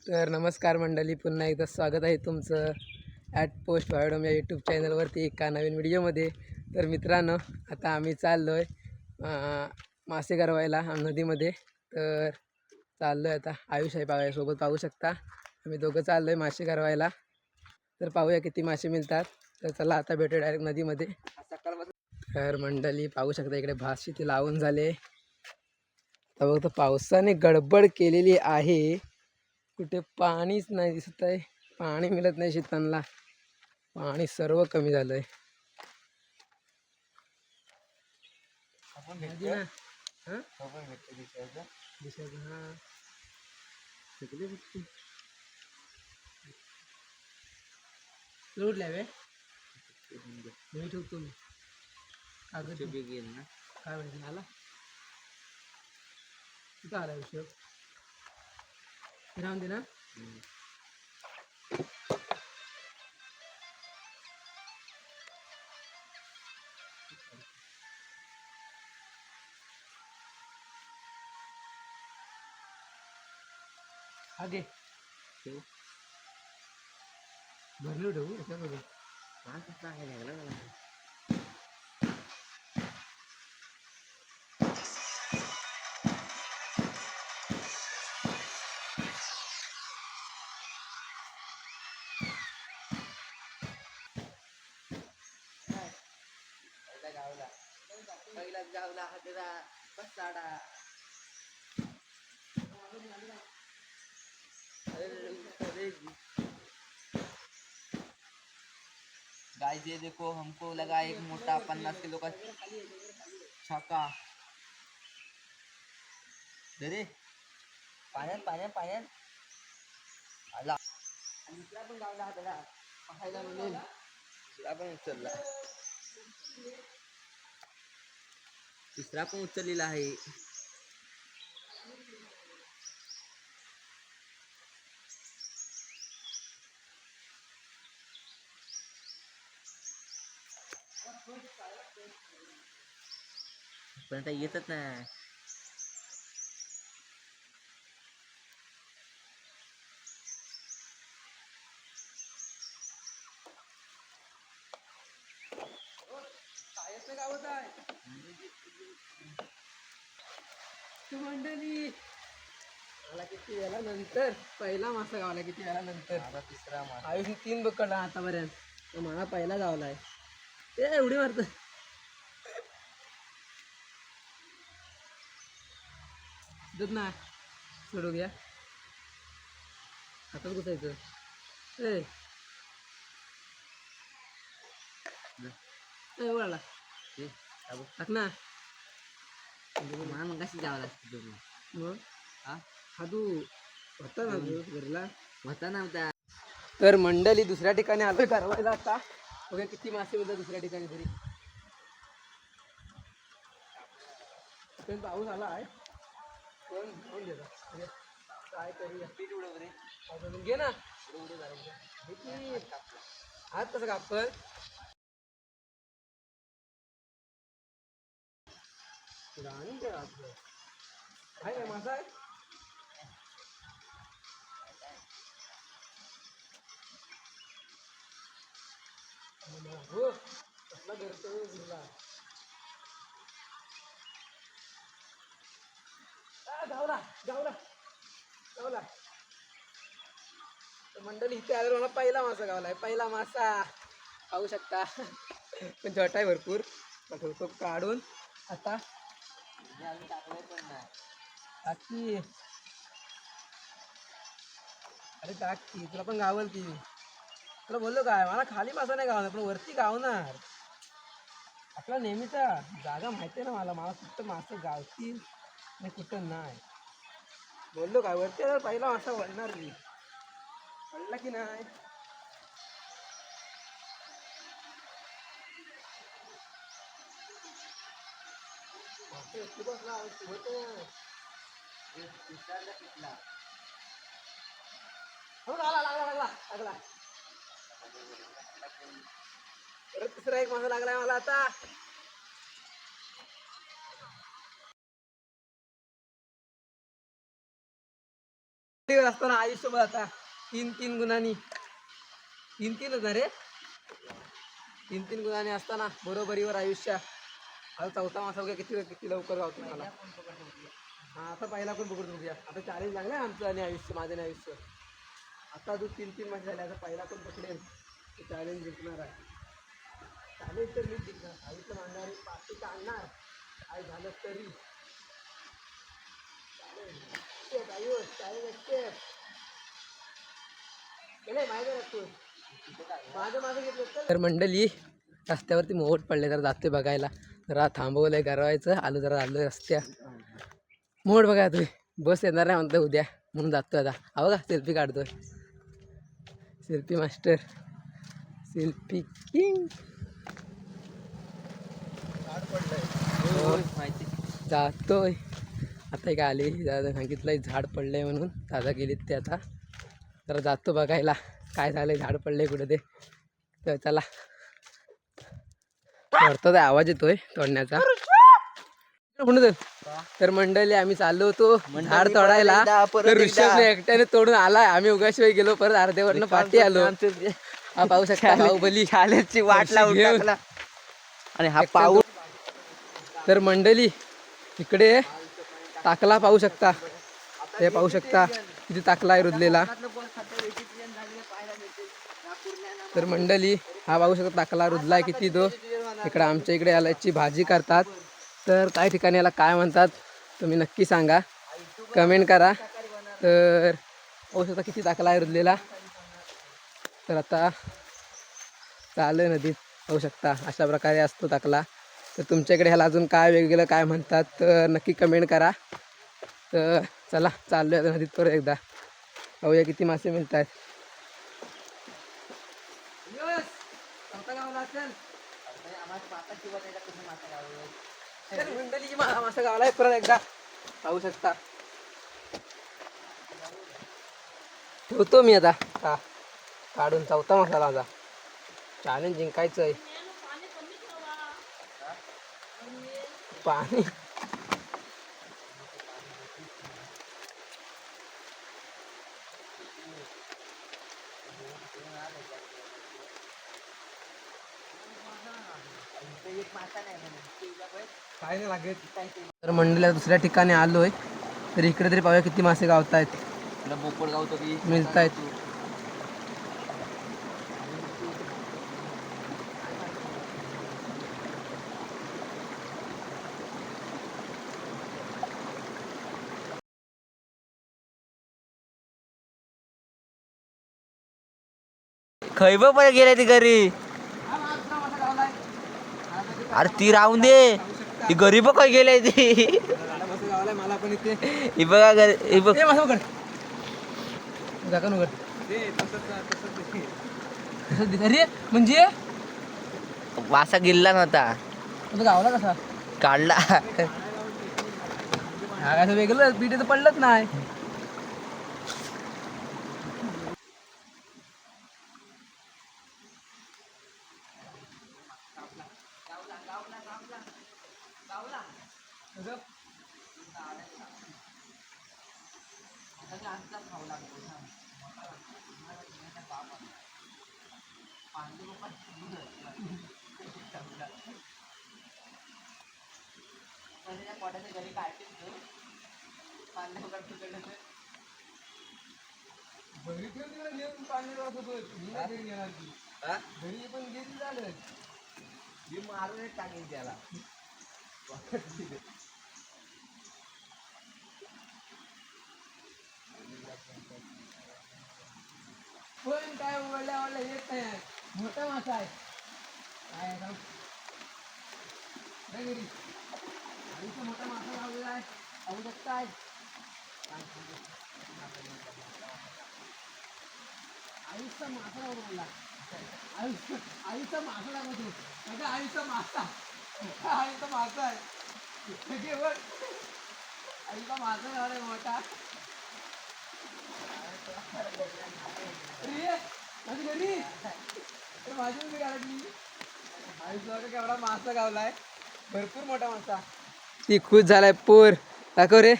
तर नमस्कार मंडळी, पुन्हा एकदा स्वागत आहे तुमचं @पोस्ट वायडम या यूट्यूब चॅनलवरती एका नवीन व्हिडिओमध्ये. तर मित्रांनो, आता आम्ही चाललो आहे मासे गरवायला नदीमध्ये. तर चाललो आहे आता आयुष आहे पाव्यासोबत, पाहू शकता आम्ही दोघं चाललो आहे मासे गरवायला. तर पाहूया किती मासे मिळतात. तर चला आता भेटू डायरेक्ट नदीमध्ये. तर मंडळी पाहू शकता इकडे भात शेती लावून झाले. आता बघतो पावसाने गडबड केलेली आहे, कुठे पाणीच नाही दिसत आहे. पाणी मिळत नाही शेतांना, पाणी सर्व कमी झालंय. उठल्या वे मी ठेवतो मी कागद गेल ना, काय माहिती आला कुठं आला विषय. राहून दे ना. आगे ठेवू भरलो ठेवू याच्यामध्ये. हा कसं आहे लागला मला. पहिलाच गावला हातरा बसाडा. गाइस ये देखो, हमको लगा एक मोटा 50 किलो का छक्का. दे पाण्यात पाण्यात पाण्यात आला. आणि दुसरा पण गावला हातरा पाहायला म्हणून दुसरा पण उचलला. तिसरा पण उचललेला आहे. पण आता येतच नाही. गावत आहे मंडळी. मला किती वेळा नंतर पहिला मासा गावला, किती वेळा नंतर. आता तिसरा मासा. आयुषने 3 पकडला आतापर्यंत, तर मला पहिला गावलाय. ते एवढी मारत दूध ना सोडू घ्या. हातात घुसायचं. एवढा टाक ना. मग कशी जावं लागते मग. हा तू होता ना घरला होता नव्हता. तर मंडळी दुसऱ्या ठिकाणी आलोय गरवायला आता. बघा किती मासे होतात दुसऱ्या ठिकाणी तरी. पाऊस आला आहे पण घेऊन देता काय करूया. पीठ उडव रे घे ना. हात कसं कापल आणि काय मासा आहे. हो कसला करतो जिल्हा गावला गावला गावला. मंडळी इथे आल्यावर मला पहिला मासा गावलाय. पहिला मासा पाहू शकता. पण छोटा आहे भरपूर. ठेवतो काढून आता. टाकलंय पण नाही टाकी. अरे टाकी तुला पण गावल ती. तुला बोललो काय, मला खाली मासा नाही गावणार पण वरती गावणार. आपला नेहमीचा जागा माहिती आहे ना मला. मला कुठं मासे गावतील आणि कुठं नाही. बोललो काय वरती पहिला मासा वळणार मी. वळला की नाही. लागला लागला लागला लागला. परत तिसरा एक मासा लागलाय मला आता. पाठीवर असताना आयुष्यभर आता 3-3 गुणांनी 3-3 होता रे 3-3 गुणांनी असताना बरोबरीवर आयुष्य. आता चौथा मासा बघा किती किती लवकर गावतो मला. हा आता पहिला पण पकडून बघूया. आता चॅलेंज लागलाय आमचं आणि आयुष्य माझं आणि आयुष्य. आता तू 3-3 मासे झाले, आता पहिला पण पकडेल चॅलेंज जिंकणार आहे. चॅलेंज तर मी जिंकणार. आयुष्य मागणारी पाठी काढणार काय झालं तरी. तर मंडळी रस्त्यावरती मोहट पडले तर जाते बघायला. जरा थांबवलंय गरवायचं आलो जरा आलो रस्त्या मोहट बघा तुम्ही. बस येणार नाही म्हणतो उद्या म्हणून जातो आता. हा बघा सेल्फी काढतोय. Selfie master selfie king. जातोय आता एक आली दादा सांगितलंय झाड पडलंय म्हणून. दादा गेलीत ते आता जरा जातो बघायला काय झालंय झाड पडलंय कुठे ते. तर चला वरता आवाज येतोय तोडण्याचा. तर मंडळी आम्ही चाललो होतो झाड तोडायला. तर ऋषभने एकट्याने तोडून आलाय. आम्ही उगाशिवाय गेलो परत अर्ध्यावरनं पाठी आलो. हा पाहू शकता बाहुबली शालेची वाट लावून टाकला आणि हा पाऊस. तर मंडळी इकडे टाकला पाहू शकता. हे पाहू शकता किती टाकला आहे रुजलेला. तर मंडळी हा पाहू शकता टाकला रुजलाय किती तो. इकडे आमच्या इकडे याची भाजी करतात. तर काही ठिकाणी याला काय म्हणतात तुम्ही नक्की सांगा कमेंट करा. तर पाहू शकता किती टाकला आहे रुजलेला. तर आता चालू आहे नदीत पाहू शकता अशा प्रकारे असतो टाकला. तर तुमच्याकडे ह्याला अजून काय वेगवेगळं काय म्हणतात तर नक्की कमेंट करा. तर चला चाललो आहे नदीत परत एकदा पाहूया किती मासे मिळत आहेत. मासा गावला परत एकदा पाहू शकता. ठेवतो मी आता का काढून चौथा मासा माझा. चॅलेंज जिंकायचं आहे. पाणी काय नाही लागेल. तर मंडळीला दुसऱ्या ठिकाणी आलोय. तर इकडे तरी पाहूया किती मासे गावत आहेत. बोकड गावतो की मिळत आहेत. खैब पण गेले ती घरी. अरे ती राहून दे ती घरी बघ काय गेले ती. मला पण इथे ही बघा घरी बघ. अरे म्हणजे वासा गिल्ला नव्हता गावला कसा काढला. हा कसं वेगळं पीठ तर पडलंच नाही. घरी पण गेली झालं मारून टाकेल त्याला. पण काय ओढल्या ओढल्या येत नाही. मोठा मासा आहे काय आता घरी आईचा मोठा मासा लावलेला आहे पाहू शकताय. आईचा मासा लावला आईचा मासा लागतो. माझा आईचा मासा आईचा मासा आहे. आईचा मासा लावलाय मोठा. माझी घरी माझी मी काढली. आईचा केवढा मासा गावलाय भरपूर मोठा मासा. ती खुश झालाय पोर दाखव रे.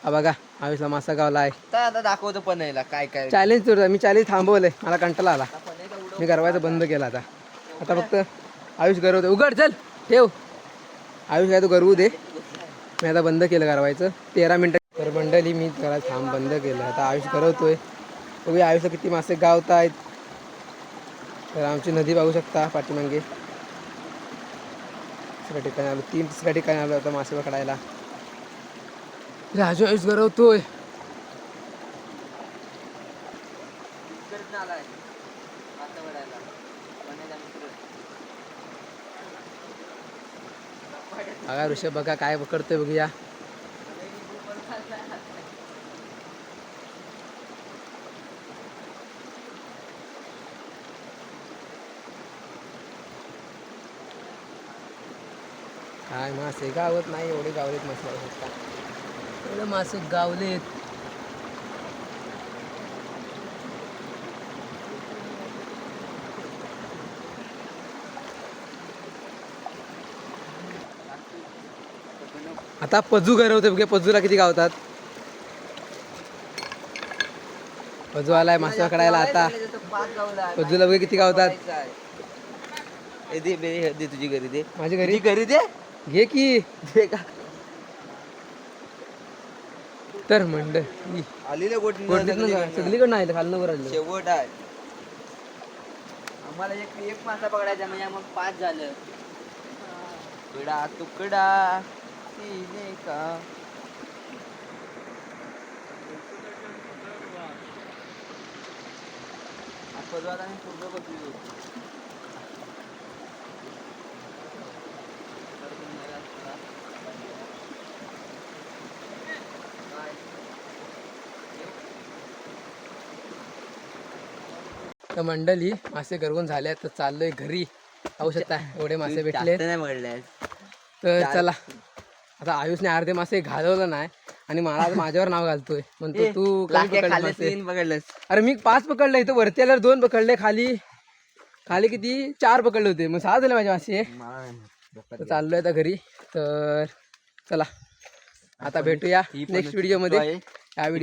हा बघा आयुषला मासा गावला आहे. आता दाखवतो पण काय काय चॅलेंज तुझं, मी चॅलेंज थांबवलंय, मला कंटाळा आला, मी गरवायचं बंद केलं आता. आता फक्त आयुष गरवते, उघड चल ठेव. आयुष काय तो गरवू दे, मी आता बंद केलं गरवायचं 13 मिनटं. तर मंडळी मी जरा थांब बंद केलं, आता आयुष गरवतोय. बघूया आयुषला किती मासे गावत आहेत. तर आमची नदी बघू शकता पाठीमागे. तिसऱ्या ठिकाणी आलो, तिसऱ्या ठिकाणी आलो आता मासे पकडायला. राजू आयुष गरवतोय. बघा ऋषभ बघा काय पकडतोय बघूया. काय मासे गावत नाही, एवढे गावलेत मासे एवढे मासे गावलेत. आता पजू गरवते बघे, पजूला किती गावतात. पजू आलाय मासे पकडायला आता. पजूला बघे किती गावतात. दे तुझी घरी दे, माझी घरी घरी दे घे की. दे का तर मंडळी आलेल्या सगळीकडनं आहे, खालनं वर आलं. शेवट आहे. आम्हाला एक मासा पकडायचा म्हणजे मग 5 झालं. तुकडा तुकडा सीने का. पूर्ण बघली. तर मंडळी मासे गरवून झाले, तर चाललोय घरी. पाहू शकता एवढे मासे भेटले. नाही पकडले तर चला, आता आयुषने अर्धे मासे घालवलं नाही आणि मला आता माझ्यावर नाव घालतोय, म्हणतो तू कधी पकडले मासे. पकडलेस. अरे मी 5 पकडले, इथं वरती आल्यावर 2 पकडले, खाली खाली किती 4 पकडले होते, मग 6 झाले माझे मासे. तर चाललोय आता घरी. तर चला आता भेटूया नेक्स्ट व्हिडिओ मध्ये. या व्हिडिओ